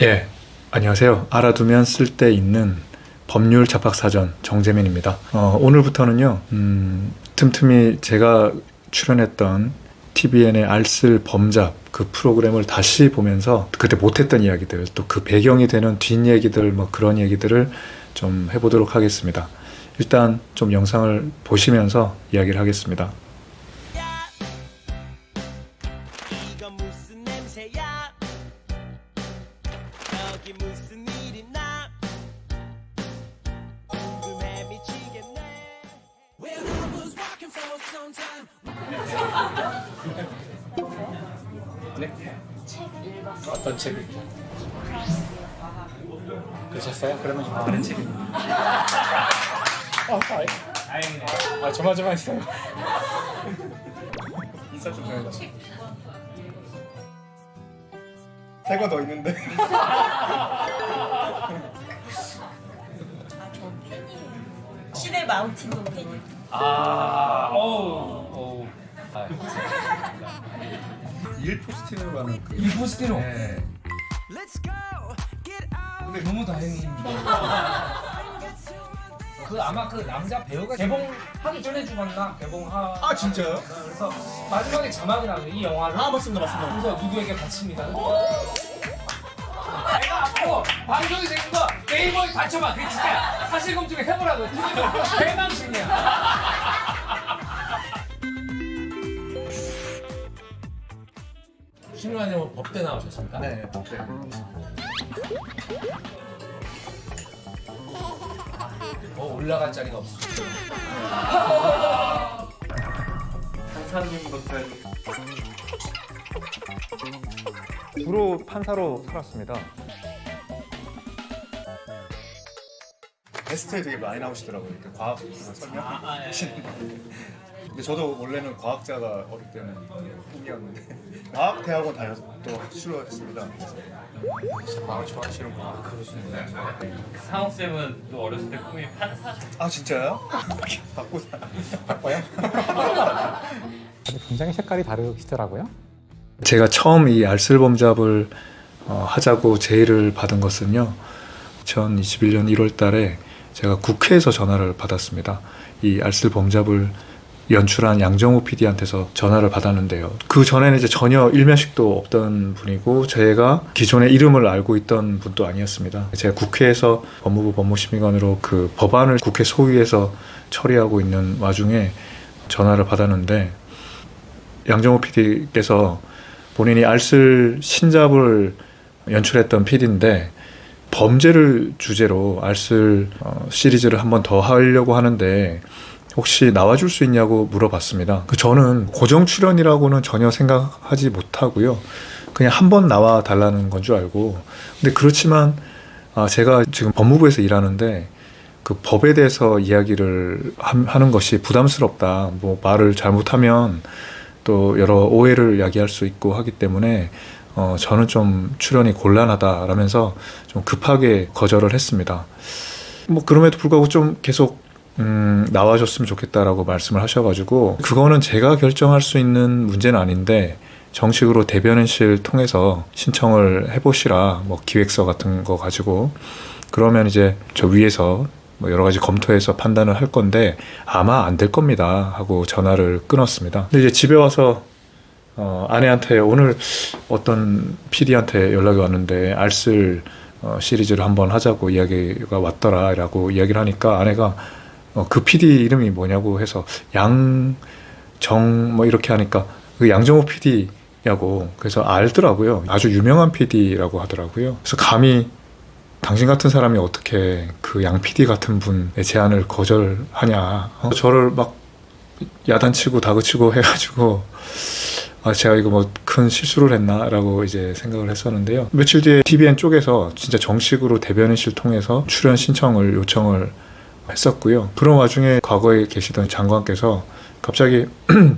예, 안녕하세요. 알아두면 쓸데 있는 법률 잡학사전 정재민입니다. 오늘부터는요, 틈틈이 제가 출연했던 TVN의 알쓸 범잡 그 프로그램을 다시 보면서 그때 못했던 이야기들, 또 그 배경이 되는 뒷얘기들, 뭐 그런 얘기들을 좀 해보도록 하겠습니다. 일단 좀 영상을 보시면서 이야기를 하겠습니다. 이건 무슨 냄새야? 여기 무슨 일 있나? 궁금해 미치겠네. Well, I was walking for some time. 어떤 책을 그러셨어요? 그러면 좀 다른 책입니다. 다행이네. 조마조마했어요. 인사 좀 해줘. 새거 더 있는데. 저 팬이에요. 시대 마운틴도 팬이에요. 일포스티노라는 그 일포스티노. 네. Let's go. Get out. 근데 너무 다행입니다. 그 아마 그 남자 배우가 개봉하기 전에 죽었나? 아 진짜요? 그래서 마지막에 자막이 나와요. 이 영화를. 아 맞습니다, 맞습니다. 그래서 누구에게 바칩니다. 내가 앞으로 방송이 되는 거 네이버에 받쳐봐. 그게 진짜 사실검증을 해보라고. 대망신이야. 신우환님 법대 나오셨습니까? 네, 네. 올라갈 자리가 없어. 주로 판사로 살았습니다. 게스트에 되게 많이 나오시더라고요. 이렇게 과학 설명 하시는 거. 근데 저도 원래는 과학자가 어릴 때는 꿈이었는데 과학대학원 다녀서 또 수료했습니다. 과학 좋아하시는구나. 상욱 쌤은 또 어렸을 때 꿈이 판사죠. 아 진짜요? 바꿔요? 굉장히 색깔이 다르시더라고요. 제가 처음 이 알쓸범잡을 하자고 제의를 받은 것은요, 2021년 1월 달에 제가 국회에서 전화를 받았습니다. 이 알쓸범잡을 연출한 양정호 PD한테서 전화를 받았는데요. 그 전에는 이제 전혀 일면식도 없던 분이고 제가 기존의 이름을 알고 있던 분도 아니었습니다. 제가 국회에서 법무부 법무심의관으로 그 법안을 국회 소위에서 처리하고 있는 와중에 전화를 받았는데, 양정호 PD께서 본인이 알쓸 신잡을 연출했던 PD인데 범죄를 주제로 알쓸 시리즈를 한 번 더 하려고 하는데 혹시 나와줄 수 있냐고 물어봤습니다. 저는 고정 출연이라고는 전혀 생각하지 못하고요. 그냥 한 번 나와 달라는 건 줄 알고. 근데 그렇지만 제가 지금 법무부에서 일하는데 그 법에 대해서 이야기를 하는 것이 부담스럽다. 뭐 말을 잘못하면 또 여러 오해를 야기할 수 있고 하기 때문에 저는 좀 출연이 곤란하다라면서 좀 급하게 거절을 했습니다. 뭐 그럼에도 불구하고 좀 계속 나와줬으면 좋겠다라고 말씀을 하셔가지고, 그거는 제가 결정할 수 있는 문제는 아닌데 정식으로 대변인실 통해서 신청을 해보시라, 뭐 기획서 같은 거 가지고, 그러면 이제 저 위에서 뭐 여러 가지 검토해서 판단을 할 건데 아마 안 될 겁니다 하고 전화를 끊었습니다. 근데 이제 집에 와서 아내한테 오늘 어떤 PD한테 연락이 왔는데 알쓸 시리즈를 한번 하자고 이야기가 왔더라 라고 이야기를 하니까, 아내가 그 PD 이름이 뭐냐고 해서 양정 뭐 이렇게 하니까 그 양정호 PD냐고, 그래서 알더라고요. 아주 유명한 PD라고 하더라고요. 그래서 감히 당신 같은 사람이 어떻게 그 양 PD 같은 분의 제안을 거절하냐. 저를 막 야단치고 다그치고 해가지고 제가 이거 뭐 큰 실수를 했나라고 이제 생각을 했었는데요. 며칠 뒤에 TVN 쪽에서 진짜 정식으로 대변인실 통해서 출연 신청을 요청을 했었고요. 그런 와중에 과거에 계시던 장관께서 갑자기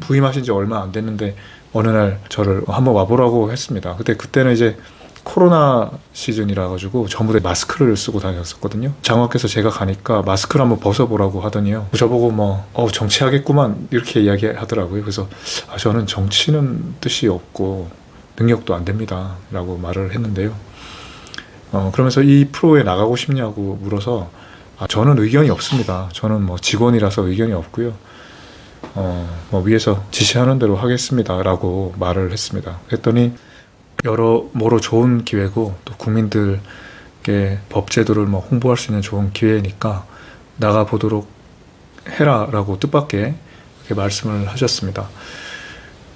부임하신 지 얼마 안 됐는데 어느 날 저를 한번 와보라고 했습니다. 그때는 이제 코로나 시즌이라 가지고 전부 다 마스크를 쓰고 다녔었거든요. 장관께서 제가 가니까 마스크를 한번 벗어보라고 하더니요, 저보고 뭐 정치하겠구만 이렇게 이야기하더라고요. 그래서 저는 정치는 뜻이 없고 능력도 안 됩니다 라고 말을 했는데요. 그러면서 이 프로에 나가고 싶냐고 물어서 저는 의견이 없습니다. 저는 뭐 직원이라서 의견이 없고요. 뭐 위에서 지시하는 대로 하겠습니다라고 말을 했습니다. 그랬더니 여러모로 좋은 기회고 또 국민들께 법제도를 뭐 홍보할 수 있는 좋은 기회니까 나가 보도록 해라라고 뜻밖의 이렇게 말씀을 하셨습니다.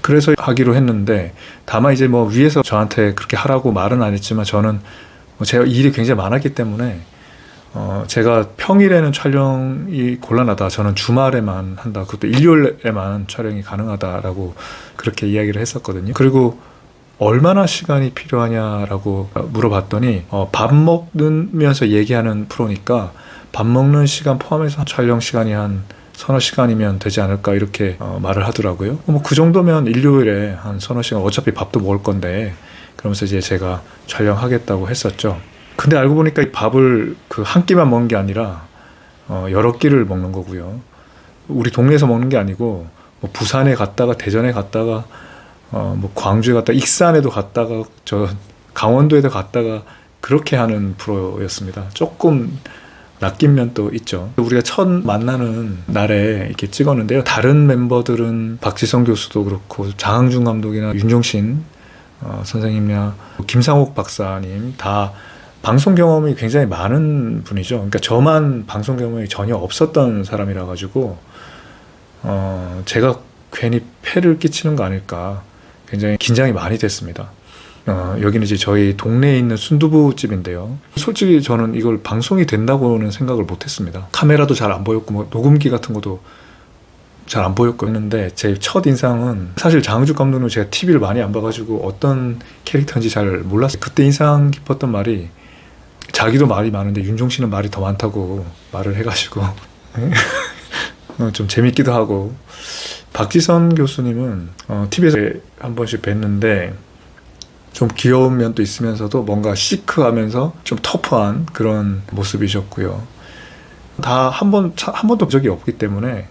그래서 하기로 했는데 다만 이제 뭐 위에서 저한테 그렇게 하라고 말은 안 했지만 저는 제가 일이 굉장히 많았기 때문에 제가 평일에는 촬영이 곤란하다. 저는 주말에만 한다. 그것도 일요일에만 촬영이 가능하다라고 그렇게 이야기를 했었거든요. 그리고 얼마나 시간이 필요하냐라고 물어봤더니 밥 먹으면서 얘기하는 프로니까 밥 먹는 시간 포함해서 촬영 시간이 한 서너 시간이면 되지 않을까 이렇게 말을 하더라고요. 뭐 그 정도면 일요일에 한 서너 시간 어차피 밥도 먹을 건데 그러면서 이제 제가 촬영하겠다고 했었죠. 근데 알고 보니까 이 밥을 그 한 끼만 먹는 게 아니라 여러 끼를 먹는 거고요. 우리 동네에서 먹는 게 아니고 뭐 부산에 갔다가 대전에 갔다가 뭐 광주에 갔다가 익산에도 갔다가 저 강원도에도 갔다가 그렇게 하는 프로였습니다. 조금 낚인 면도 있죠. 우리가 첫 만나는 날에 이렇게 찍었는데요. 다른 멤버들은 박지성 교수도 그렇고 장항준 감독이나 윤종신 선생님이나 김상옥 박사님 다 방송 경험이 굉장히 많은 분이죠. 그러니까 저만 방송 경험이 전혀 없었던 사람이라 가지고 제가 괜히 폐를 끼치는 거 아닐까 굉장히 긴장이 많이 됐습니다. 여기는 이제 저희 동네에 있는 순두부집인데요. 솔직히 저는 이걸 방송이 된다고는 생각을 못했습니다. 카메라도 잘 안 보였고 뭐 녹음기 같은 것도 잘 안 보였고 했는데 제 첫 인상은 사실 장항준 감독님 제가 TV를 많이 안 봐가지고 어떤 캐릭터인지 잘 몰랐어요. 그때 인상 깊었던 말이 자기도 말이 많은데 윤종신은 말이 더 많다고 말을 해가지고 좀 재밌기도 하고 박지선 교수님은 TV에서 한 번씩 뵀는데 좀 귀여운 면도 있으면서도 뭔가 시크하면서 좀 터프한 그런 모습이셨고요. 다 한 번도 본 적이 없기 때문에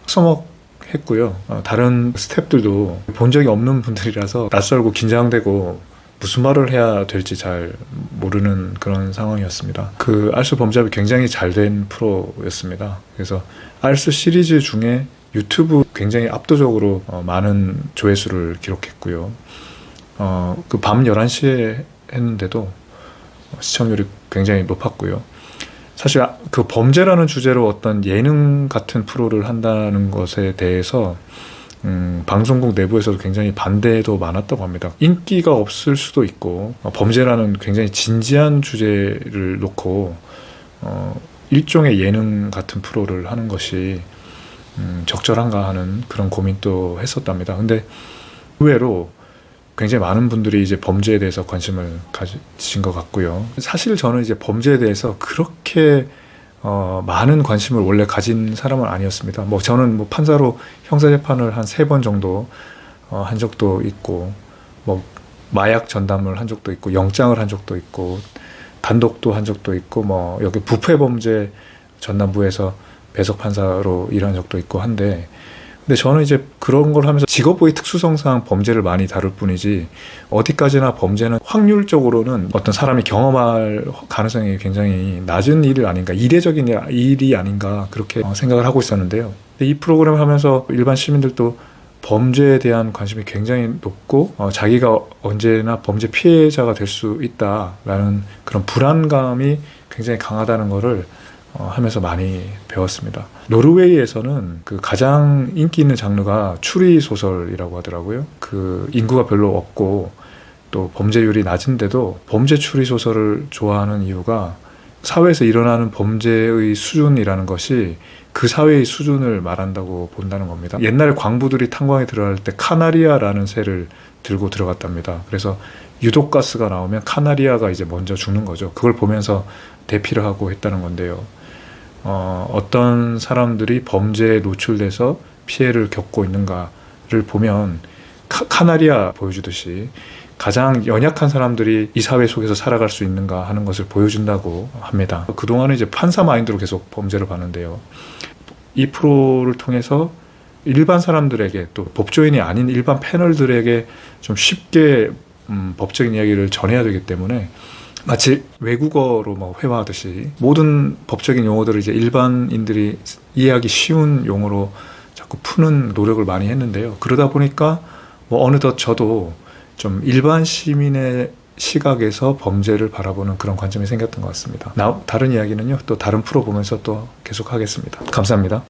서먹했고요. 다른 스태프들도 본 적이 없는 분들이라서 낯설고 긴장되고 무슨 말을 해야 될지 잘 모르는 그런 상황이었습니다. 그 알스 범잡이 굉장히 잘 된 프로였습니다. 그래서 알스 시리즈 중에 유튜브 굉장히 압도적으로 많은 조회수를 기록했고요. 그 밤 11시에 했는데도 시청률이 굉장히 높았고요. 사실 그 범죄라는 주제로 어떤 예능 같은 프로를 한다는 것에 대해서 방송국 내부에서도 굉장히 반대도 많았다고 합니다. 인기가 없을 수도 있고 범죄라는 굉장히 진지한 주제를 놓고 일종의 예능 같은 프로를 하는 것이 적절한가 하는 그런 고민도 했었답니다. 근데 의외로 굉장히 많은 분들이 이제 범죄에 대해서 관심을 가지신 것 같고요. 사실 저는 이제 범죄에 대해서 그렇게 많은 관심을 원래 가진 사람은 아니었습니다. 뭐 저는 뭐 판사로 형사재판을 한 3번 정도 한 적도 있고, 뭐 마약 전담을 한 적도 있고, 영장을 한 적도 있고, 단독도 한 적도 있고, 뭐 여기 부패범죄 전담부에서 배석 판사로 일한 적도 있고 한데, 근데 저는 이제 그런 걸 하면서 직업의 특수성상 범죄를 많이 다룰 뿐이지 어디까지나 범죄는 확률적으로는 어떤 사람이 경험할 가능성이 굉장히 낮은 일이 아닌가, 이례적인 일이 아닌가 그렇게 생각을 하고 있었는데요. 근데 이 프로그램을 하면서 일반 시민들도 범죄에 대한 관심이 굉장히 높고 자기가 언제나 범죄 피해자가 될 수 있다라는 그런 불안감이 굉장히 강하다는 거를 하면서 많이 배웠습니다. 노르웨이에서는 그 가장 인기 있는 장르가 추리 소설이라고 하더라고요. 그 인구가 별로 없고 또 범죄율이 낮은데도 범죄 추리 소설을 좋아하는 이유가 사회에서 일어나는 범죄의 수준이라는 것이 그 사회의 수준을 말한다고 본다는 겁니다. 옛날에 광부들이 탄광에 들어갈 때 카나리아라는 새를 들고 들어갔답니다. 그래서 유독가스가 나오면 카나리아가 이제 먼저 죽는 거죠. 그걸 보면서 대피를 하고 했다는 건데요. 어떤 사람들이 범죄에 노출돼서 피해를 겪고 있는가를 보면 카나리아 보여주듯이 가장 연약한 사람들이 이 사회 속에서 살아갈 수 있는가 하는 것을 보여준다고 합니다. 그동안은 이제 판사 마인드로 계속 범죄를 봤는데요. 이 프로를 통해서 일반 사람들에게 또 법조인이 아닌 일반 패널들에게 좀 쉽게 법적인 이야기를 전해야 되기 때문에 마치 외국어로 뭐 회화하듯이 모든 법적인 용어들을 이제 일반인들이 이해하기 쉬운 용어로 자꾸 푸는 노력을 많이 했는데요. 그러다 보니까 뭐 어느덧 저도 좀 일반 시민의 시각에서 범죄를 바라보는 그런 관점이 생겼던 것 같습니다. 다른 이야기는요, 또 다른 프로 보면서 또 계속 하겠습니다. 감사합니다.